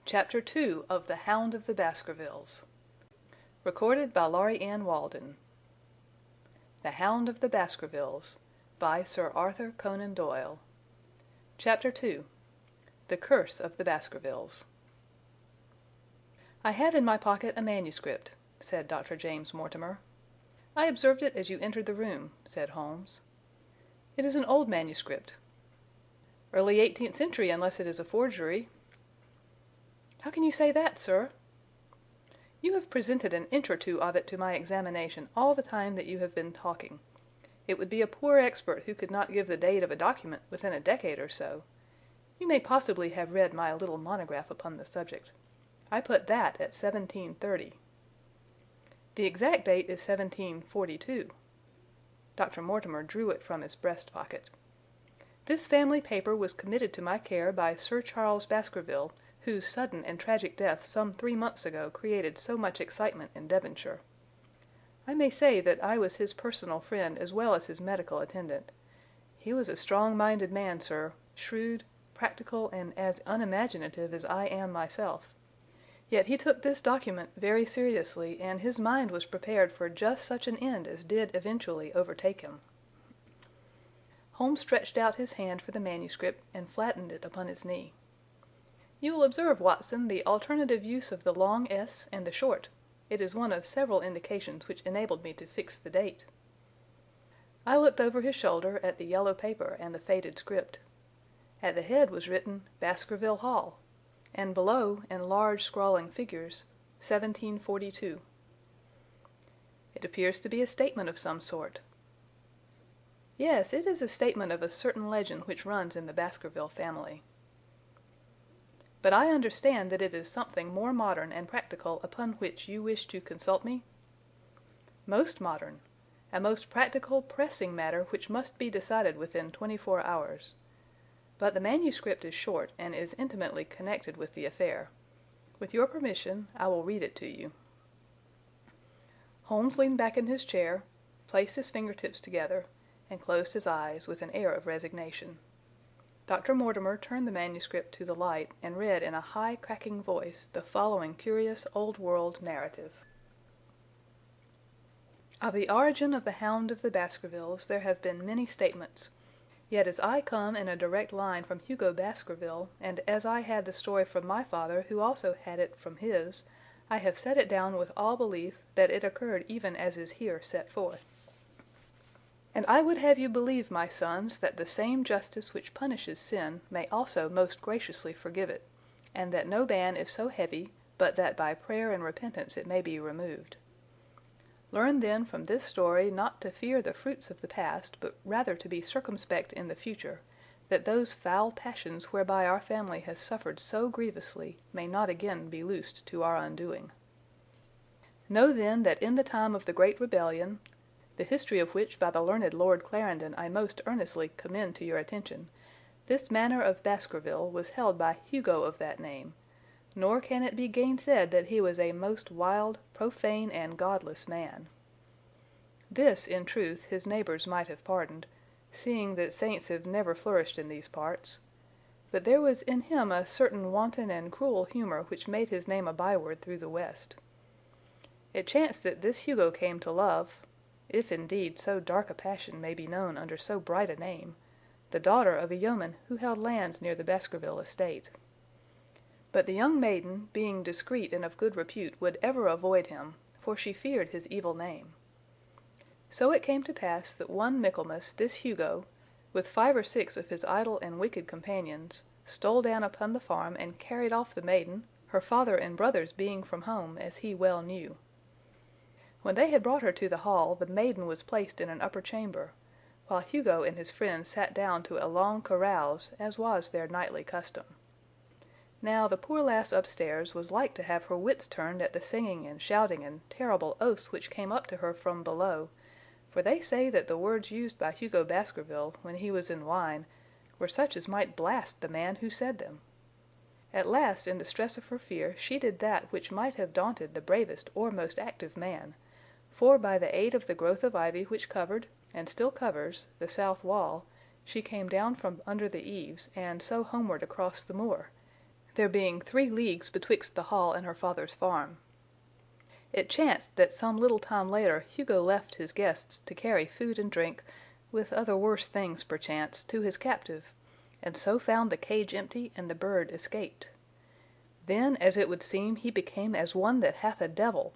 Chapter 2 of The Hound of the Baskervilles. Recorded by Laurie Ann Walden. The Hound of the Baskervilles, by Sir Arthur Conan Doyle. Chapter 2 The Curse of the Baskervilles. "I have in my pocket a manuscript," said Dr. James Mortimer. "I observed it as you entered the room," said Holmes. "It is an old manuscript." "Early 18th century, unless it is a forgery." "How can you say that, sir?" "You have presented an inch or two of it to my examination all the time that you have been talking. It would be a poor expert who could not give the date of a document within a decade or so. You may possibly have read my little monograph upon the subject. I put that at 1730. The exact date is 1742. Dr. Mortimer drew it from his breast pocket. "This family paper was committed to my care by Sir Charles Baskerville, whose sudden and tragic death some 3 months ago created so much excitement in Devonshire. I may say that I was his personal friend as well as his medical attendant. He was a strong-minded man, sir, shrewd, practical, and as unimaginative as I am myself. Yet he took this document very seriously, and his mind was prepared for just such an end as did eventually overtake him." Holmes stretched out his hand for the manuscript and flattened it upon his knee. "You will observe, Watson, the alternative use of the long S and the short. It is one of several indications which enabled me to fix the date." I looked over his shoulder at the yellow paper and the faded script. At the head was written Baskerville Hall, and below, in large scrawling figures, 1742. "It appears to be a statement of some sort." "Yes, it is a statement of a certain legend which runs in the Baskerville family." "But I understand that it is something more modern and practical upon which you wish to consult me?" "Most modern. A most practical, pressing matter which must be decided within 24 hours. But the manuscript is short and is intimately connected with the affair. With your permission, I will read it to you." Holmes leaned back in his chair, placed his fingertips together, and closed his eyes with an air of resignation. Dr. Mortimer turned the manuscript to the light and read in a high, cracking voice the following curious old-world narrative. "Of the origin of the Hound of the Baskervilles there have been many statements. Yet as I come in a direct line from Hugo Baskerville, and as I had the story from my father who also had it from his, I have set it down with all belief that it occurred even as is here set forth. And I would have you believe, my sons, that the same justice which punishes sin may also most graciously forgive it, and that no ban is so heavy but that by prayer and repentance it may be removed. Learn then from this story not to fear the fruits of the past, but rather to be circumspect in the future, that those foul passions whereby our family has suffered so grievously may not again be loosed to our undoing. Know then that in the time of the Great Rebellion, the history of which by the learned Lord Clarendon I most earnestly commend to your attention, this manor of Baskerville was held by Hugo of that name, nor can it be gainsaid that he was a most wild, profane, and godless man. This, in truth, his neighbours might have pardoned, seeing that saints have never flourished in these parts, but there was in him a certain wanton and cruel humour which made his name a byword through the West. It chanced that this Hugo came to love, if indeed so dark a passion may be known under so bright a name, the daughter of a yeoman who held lands near the Baskerville estate. But the young maiden, being discreet and of good repute, would ever avoid him, for she feared his evil name. So it came to pass that one Michaelmas this Hugo, with 5 or 6 of his idle and wicked companions, stole down upon the farm and carried off the maiden, her father and brothers being from home, as he well knew. When they had brought her to the hall, the maiden was placed in an upper chamber, while Hugo and his friends sat down to a long carouse, as was their nightly custom. Now the poor lass upstairs was like to have her wits turned at the singing and shouting and terrible oaths which came up to her from below, for they say that the words used by Hugo Baskerville, when he was in wine, were such as might blast the man who said them. At last, in the stress of her fear, she did that which might have daunted the bravest or most active man, for by the aid of the growth of ivy which covered, and still covers, the south wall, she came down from under the eaves, and so homeward across the moor. there being 3 leagues betwixt the hall and her father's farm. It chanced that some little time later Hugo left his guests to carry food and drink, with other worse things perchance, to his captive, and so found the cage empty and the bird escaped. Then, as it would seem, he became as one that hath a devil,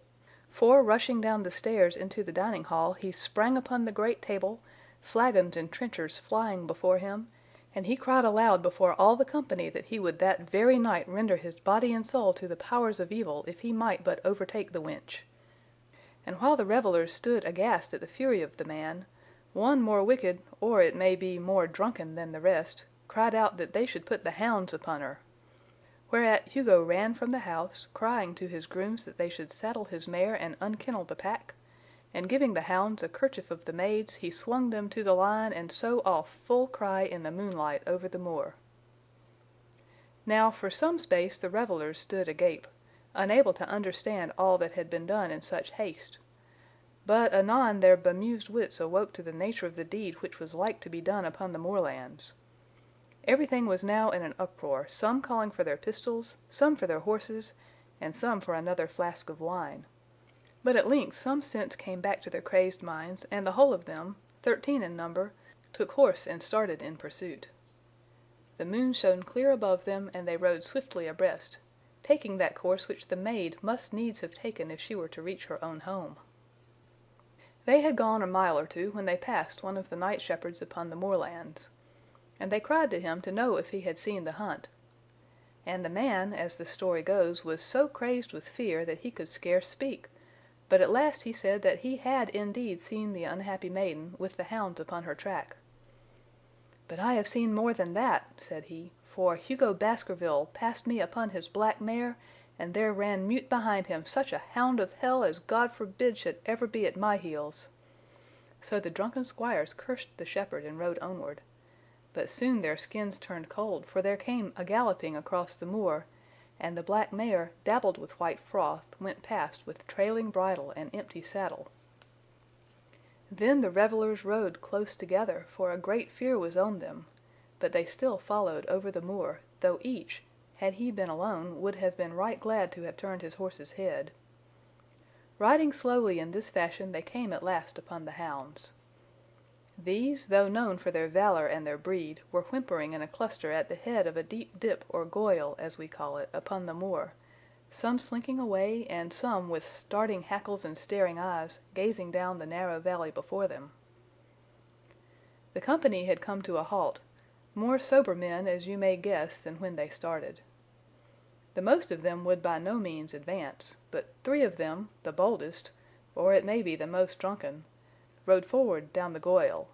for rushing down the stairs into the dining hall, he sprang upon the great table, flagons and trenchers flying before him, and he cried aloud before all the company that he would that very night render his body and soul to the powers of evil if he might but overtake the wench. And while the revellers stood aghast at the fury of the man, one more wicked, or it may be more drunken than the rest, cried out that they should put the hounds upon her. Whereat Hugo ran from the house, crying to his grooms that they should saddle his mare and unkennel the pack, and giving the hounds a kerchief of the maid's, he swung them to the line, and so off full cry in the moonlight over the moor. Now for some space the revellers stood agape, unable to understand all that had been done in such haste. But anon their bemused wits awoke to the nature of the deed which was like to be done upon the moorlands. Everything was now in an uproar, some calling for their pistols, some for their horses, and some for another flask of wine. But at length some sense came back to their crazed minds, and the whole of them, 13 in number, took horse and started in pursuit. The moon shone clear above them, and they rode swiftly abreast, taking that course which the maid must needs have taken if she were to reach her own home. They had gone a mile or 2 when they passed one of the night shepherds upon the moorlands, and they cried to him to know if he had seen the hunt. And the man, as the story goes, was so crazed with fear that he could scarce speak, but at last he said that he had indeed seen the unhappy maiden with the hounds upon her track. "But I have seen more than that," said he, "for Hugo Baskerville passed me upon his black mare, and there ran mute behind him such a hound of hell as God forbid should ever be at my heels." So the drunken squires cursed the shepherd and rode onward. But soon their skins turned cold, for there came a galloping across the moor, and the black mare, dabbled with white froth, went past with trailing bridle and empty saddle. Then the revellers rode close together, for a great fear was on them, but they still followed over the moor, though each, had he been alone, would have been right glad to have turned his horse's head. Riding slowly in this fashion they came at last upon the hounds. These, though known for their valor and their breed, were whimpering in a cluster at the head of a deep dip or goyle, as we call it, upon the moor, some slinking away, and some with starting hackles and staring eyes, gazing down the narrow valley before them. The company had come to a halt, more sober men, as you may guess, than when they started. The most of them would by no means advance, but 3 of them, the boldest, or it may be the most drunken, rode forward down the goyle.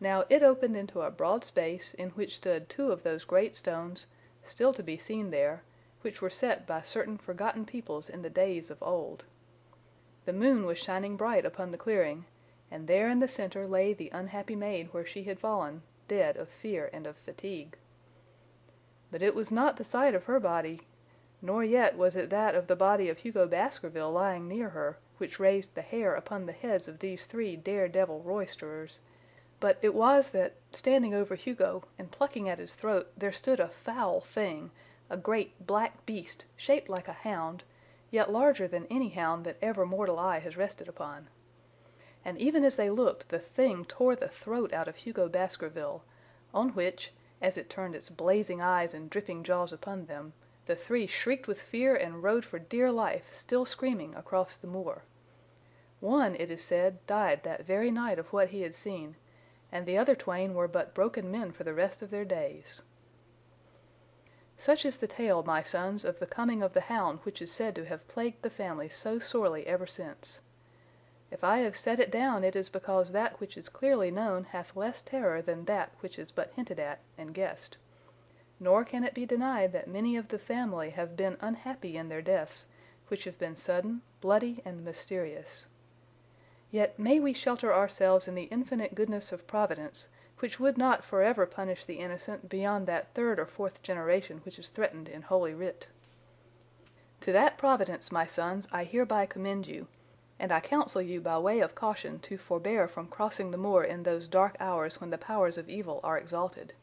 Now it opened into a broad space in which stood 2 of those great stones, still to be seen there, which were set by certain forgotten peoples in the days of old. The moon was shining bright upon the clearing, and there in the center lay the unhappy maid where she had fallen, dead of fear and of fatigue. But it was not the sight of her body, nor yet was it that of the body of Hugo Baskerville lying near her, which raised the hair upon the heads of these 3 dare-devil roisterers, but it was that, standing over Hugo and plucking at his throat, there stood a foul thing, a great black beast, shaped like a hound, yet larger than any hound that ever mortal eye has rested upon. And even as they looked, the thing tore the throat out of Hugo Baskerville, on which, as it turned its blazing eyes and dripping jaws upon them, the 3 shrieked with fear and rode for dear life, still screaming, across the moor. One, it is said, died that very night of what he had seen, and the other twain were but broken men for the rest of their days. Such is the tale, my sons, of the coming of the hound which is said to have plagued the family so sorely ever since. If I have set it down, it is because that which is clearly known hath less terror than that which is but hinted at and guessed. Nor can it be denied that many of the family have been unhappy in their deaths, which have been sudden, bloody, and mysterious. Yet may we shelter ourselves in the infinite goodness of Providence, which would not forever punish the innocent beyond that 3rd or 4th generation which is threatened in Holy Writ. To that Providence, my sons, I hereby commend you, and I counsel you by way of caution to forbear from crossing the moor in those dark hours when the powers of evil are exalted.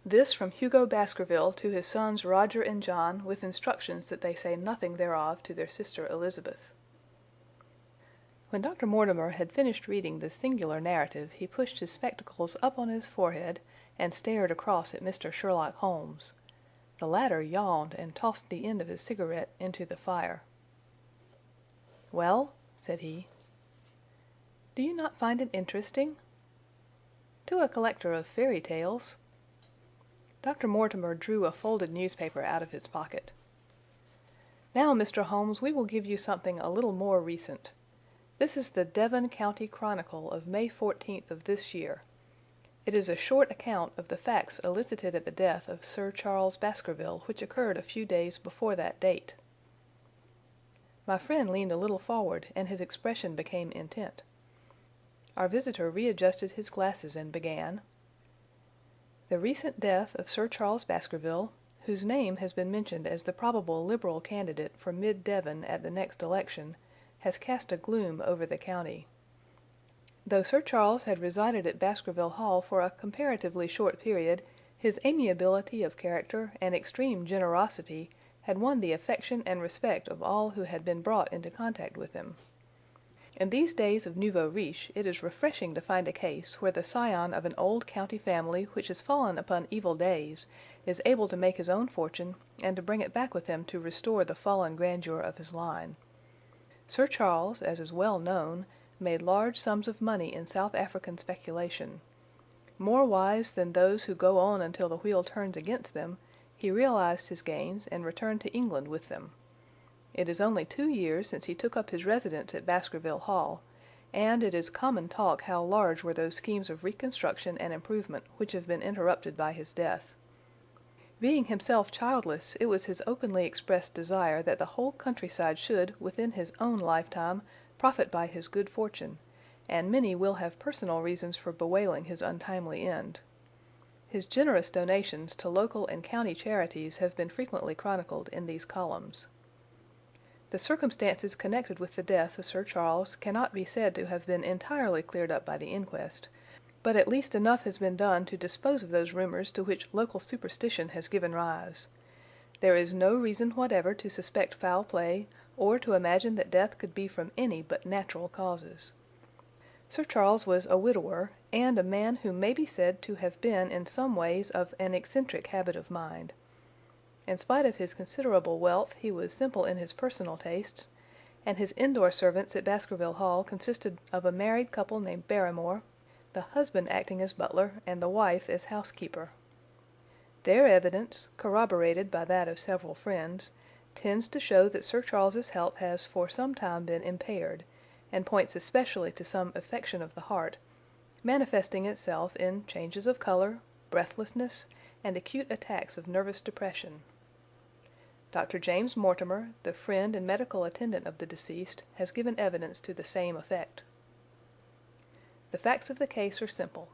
This from Hugo Baskerville to his sons Roger and John, with instructions that they say nothing thereof to their sister Elizabeth. When Dr. Mortimer had finished reading this singular narrative, he pushed his spectacles up on his forehead and stared across at Mr. Sherlock Holmes. The latter yawned and tossed the end of his cigarette into the fire. "Well?" said he. "Do you not find it interesting?" "To a collector of fairy tales." Dr. Mortimer drew a folded newspaper out of his pocket. "Now, Mr. Holmes, we will give you something a little more recent. This is the Devon County Chronicle of May 14th of this year. It is a short account of the facts elicited at the death of Sir Charles Baskerville, which occurred a few days before that date." My friend leaned a little forward, and his expression became intent. Our visitor readjusted his glasses and began: "The recent death of Sir Charles Baskerville, whose name has been mentioned as the probable Liberal candidate for Mid Devon at the next election, has cast a gloom over the county. Though Sir Charles had resided at Baskerville Hall for a comparatively short period, his amiability of character and extreme generosity had won the affection and respect of all who had been brought into contact with him. In these days of nouveau riche it is refreshing to find a case where the scion of an old county family which has fallen upon evil days is able to make his own fortune and to bring it back with him to restore the fallen grandeur of his line. Sir Charles, as is well known, made large sums of money in South African speculation. More wise than those who go on until the wheel turns against them, he realized his gains and returned to England with them. It is only 2 years since he took up his residence at Baskerville Hall, and it is common talk how large were those schemes of reconstruction and improvement which have been interrupted by his death. Being himself childless, it was his openly expressed desire that the whole countryside should, within his own lifetime, profit by his good fortune, and many will have personal reasons for bewailing his untimely end. His generous donations to local and county charities have been frequently chronicled in these columns. The circumstances connected with the death of Sir Charles cannot be said to have been entirely cleared up by the inquest, but at least enough has been done to dispose of those rumors to which local superstition has given rise. There is no reason whatever to suspect foul play, or to imagine that death could be from any but natural causes. Sir Charles was a widower, and a man who may be said to have been in some ways of an eccentric habit of mind. In spite of his considerable wealth he was simple in his personal tastes, and his indoor servants at Baskerville Hall consisted of a married couple named Barrymore, the husband acting as butler and the wife as housekeeper. Their evidence, corroborated by that of several friends, tends to show that Sir Charles's health has for some time been impaired, and points especially to some affection of the heart, manifesting itself in changes of color, breathlessness, and acute attacks of nervous depression. Dr. James Mortimer, the friend and medical attendant of the deceased, has given evidence to the same effect. The facts of the case are simple.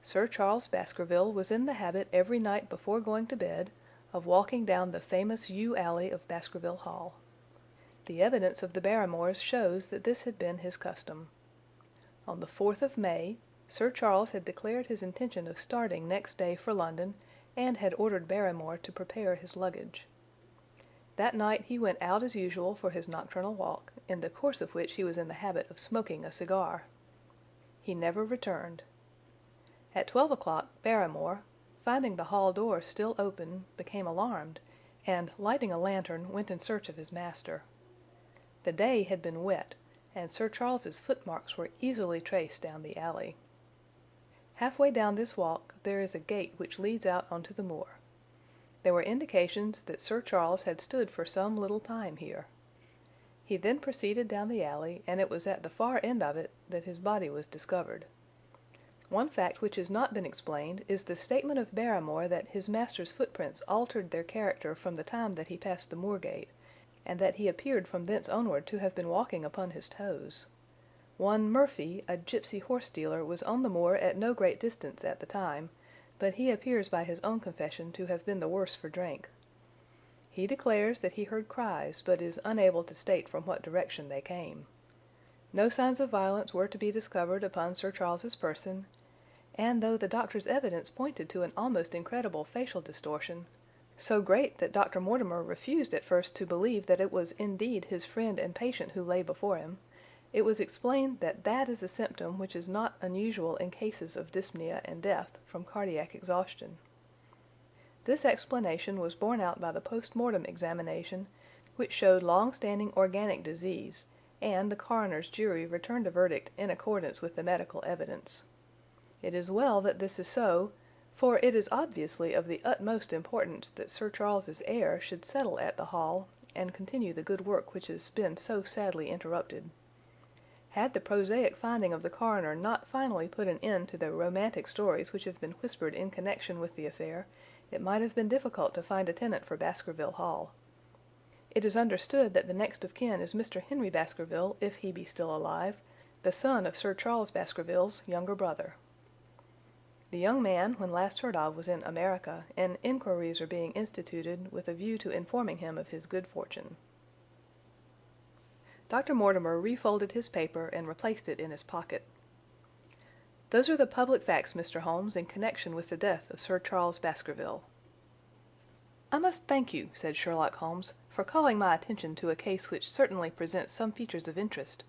Sir Charles Baskerville was in the habit every night before going to bed of walking down the famous yew alley of Baskerville Hall. The evidence of the Barrymores shows that this had been his custom. On the 4th of May, Sir Charles had declared his intention of starting next day for London, and had ordered Barrymore to prepare his luggage. That night he went out as usual for his nocturnal walk, in the course of which he was in the habit of smoking a cigar. He never returned. At 12 o'clock Barrymore, finding the hall door still open, became alarmed, and lighting a lantern went in search of his master. The day had been wet, and Sir Charles's footmarks were easily traced down the alley. Halfway down this walk there is a gate which leads out onto the moor. There were indications that Sir Charles had stood for some little time here. He then proceeded down the alley, and it was at the far end of it that his body was discovered. One fact which has not been explained is the statement of Barrymore that his master's footprints altered their character from the time that he passed the moor gate, and that he appeared from thence onward to have been walking upon his toes. One Murphy, a gypsy horse dealer, was on the moor at no great distance at the time, but he appears by his own confession to have been the worse for drink. He declares that he heard cries, but is unable to state from what direction they came. No signs of violence were to be discovered upon Sir Charles's person, and though the doctor's evidence pointed to an almost incredible facial distortion, so great that Dr. Mortimer refused at first to believe that it was indeed his friend and patient who lay before him, it was explained that that is a symptom which is not unusual in cases of dyspnea and death from cardiac exhaustion. This explanation was borne out by the post-mortem examination, which showed long-standing organic disease, and the coroner's jury returned a verdict in accordance with the medical evidence. It is well that this is so, for it is obviously of the utmost importance that Sir Charles's heir should settle at the Hall and continue the good work which has been so sadly interrupted. Had the prosaic finding of the coroner not finally put an end to the romantic stories which have been whispered in connection with the affair, it might have been difficult to find a tenant for Baskerville Hall. It is understood that the next of kin is Mr. Henry Baskerville, if he be still alive, the son of Sir Charles Baskerville's younger brother. The young man, when last heard of, was in America, and inquiries are being instituted with a view to informing him of his good fortune. Dr. Mortimer refolded his paper and replaced it in his pocket. "Those are the public facts, Mr. Holmes, in connection with the death of Sir Charles Baskerville." "I must thank you," said Sherlock Holmes, "for calling my attention to a case which certainly presents some features of interest.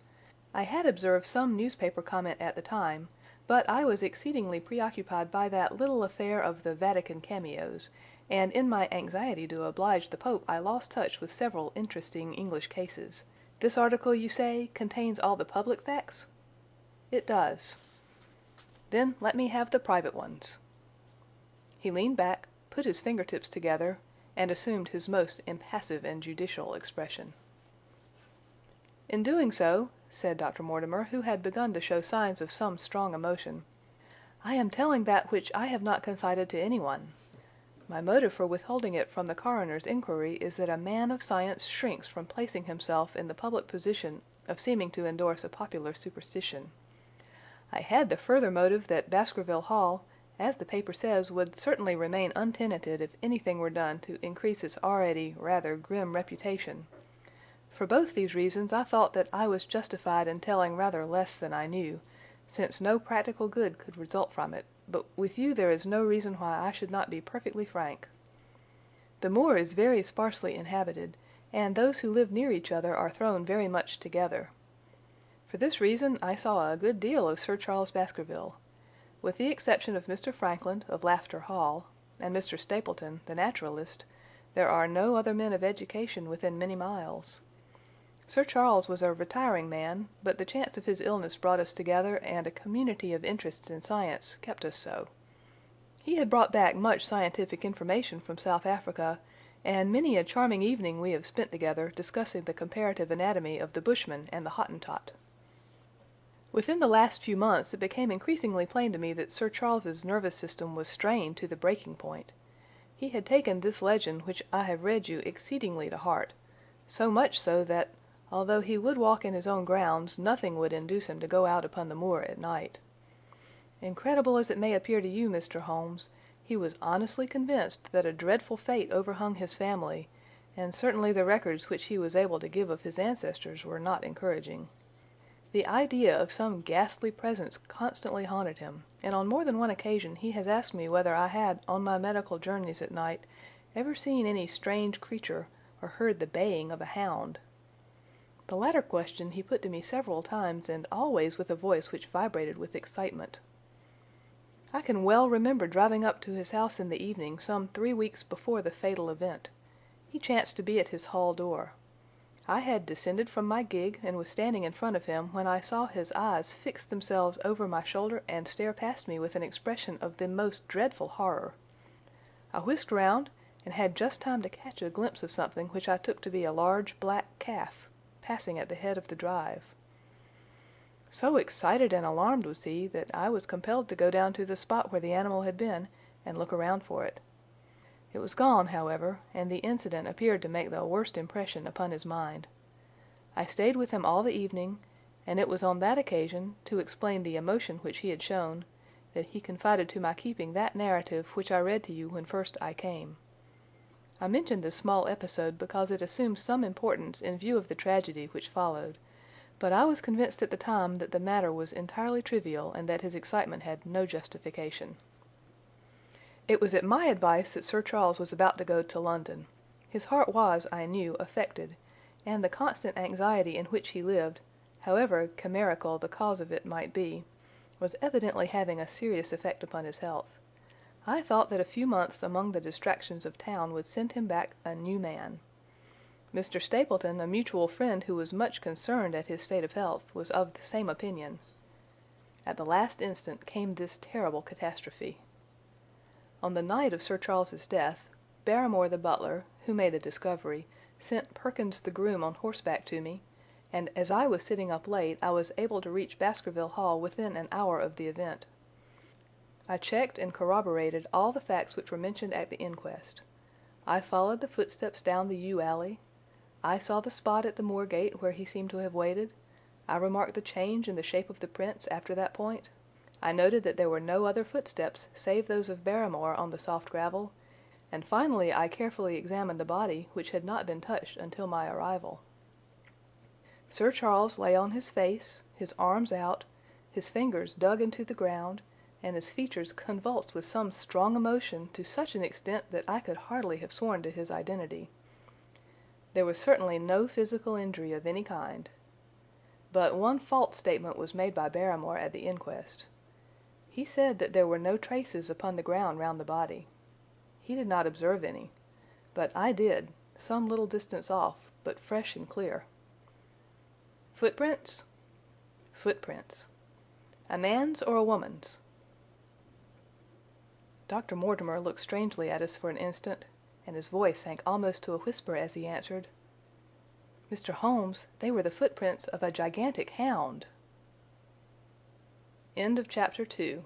I had observed some newspaper comment at the time, but I was exceedingly preoccupied by that little affair of the Vatican cameos, and in my anxiety to oblige the Pope I lost touch with several interesting English cases. This article, you say, contains all the public facts?" "It does." "Then let me have the private ones." He leaned back, put his fingertips together, and assumed his most impassive and judicial expression. "In doing so," said Dr. Mortimer, who had begun to show signs of some strong emotion, "I am telling that which I have not confided to anyone. My motive for withholding it from the coroner's inquiry is that a man of science shrinks from placing himself in the public position of seeming to endorse a popular superstition. I had the further motive that Baskerville Hall, as the paper says, would certainly remain untenanted if anything were done to increase its already rather grim reputation. For both these reasons I thought that I was justified in telling rather less than I knew, since no practical good could result from it, but with you there is no reason why I should not be perfectly frank. The moor is very sparsely inhabited, and those who live near each other are thrown very much together. For this reason I saw a good deal of Sir Charles Baskerville. With the exception of Mr. Frankland, of Lafter Hall, and Mr. Stapleton, the naturalist, there are no other men of education within many miles. Sir Charles was a retiring man, but the chance of his illness brought us together, and a community of interests in science kept us so. He had brought back much scientific information from South Africa, and many a charming evening we have spent together discussing the comparative anatomy of the Bushman and the Hottentot. Within the last few months it became increasingly plain to me that Sir Charles's nervous system was strained to the breaking point. He had taken this legend which I have read you exceedingly to heart, so much so that, although he would walk in his own grounds, nothing would induce him to go out upon the moor at night. Incredible as it may appear to you, Mr. Holmes, he was honestly convinced that a dreadful fate overhung his family, and certainly the records which he was able to give of his ancestors were not encouraging. The idea of some ghastly presence constantly haunted him, and on more than one occasion he has asked me whether I had, on my medical journeys at night, ever seen any strange creature or heard the baying of a hound. The latter question he put to me several times, and always with a voice which vibrated with excitement. I can well remember driving up to his house in the evening some 3 weeks before the fatal event. He chanced to be at his hall door. I had descended from my gig and was standing in front of him when I saw his eyes fix themselves over my shoulder and stare past me with an expression of the most dreadful horror. I whisked round and had just time to catch a glimpse of something which I took to be a large black calf passing at the head of the drive. So excited and alarmed was he that I was compelled to go down to the spot where the animal had been and look around for it. It was gone, however, and the incident appeared to make the worst impression upon his mind. I stayed with him all the evening, and it was on that occasion, to explain the emotion which he had shown, that he confided to my keeping that narrative which I read to you when first I came. I mention this small episode because it assumes some importance in view of the tragedy which followed, But I was convinced at the time that the matter was entirely trivial and that his excitement had no justification. It was at my advice that Sir Charles was about to go to London. His heart was, I knew, affected, and the constant anxiety in which he lived, however chimerical the cause of it might be, was evidently having a serious effect upon his health. I thought that a few months among the distractions of town would send him back a new man. Mr. Stapleton, a mutual friend who was much concerned at his state of health, was of the same opinion. At the last instant came this terrible catastrophe. On the night of Sir Charles's death, Barrymore the butler, who made the discovery, sent Perkins the groom on horseback to me, and as I was sitting up late I was able to reach Baskerville Hall within an hour of the event. I checked and corroborated all the facts which were mentioned at the inquest. I followed the footsteps down the yew alley. I saw the spot at the moor gate where he seemed to have waited. I remarked the change in the shape of the prints after that point. I noted that there were no other footsteps save those of Barrymore on the soft gravel, and finally I carefully examined the body, which had not been touched until my arrival. Sir Charles lay on his face, his arms out, his fingers dug into the ground, and his features convulsed with some strong emotion to such an extent that I could hardly have sworn to his identity. There was certainly no physical injury of any kind. But one false statement was made by Barrymore at the inquest. He said that there were no traces upon the ground round the body. He did not observe any, but I did, some little distance off, but fresh and clear. Footprints? Footprints. A man's or a woman's? Dr. Mortimer looked strangely at us for an instant, and his voice sank almost to a whisper as he answered, "Mr. Holmes, they were the footprints of a gigantic hound." End of Chapter 2.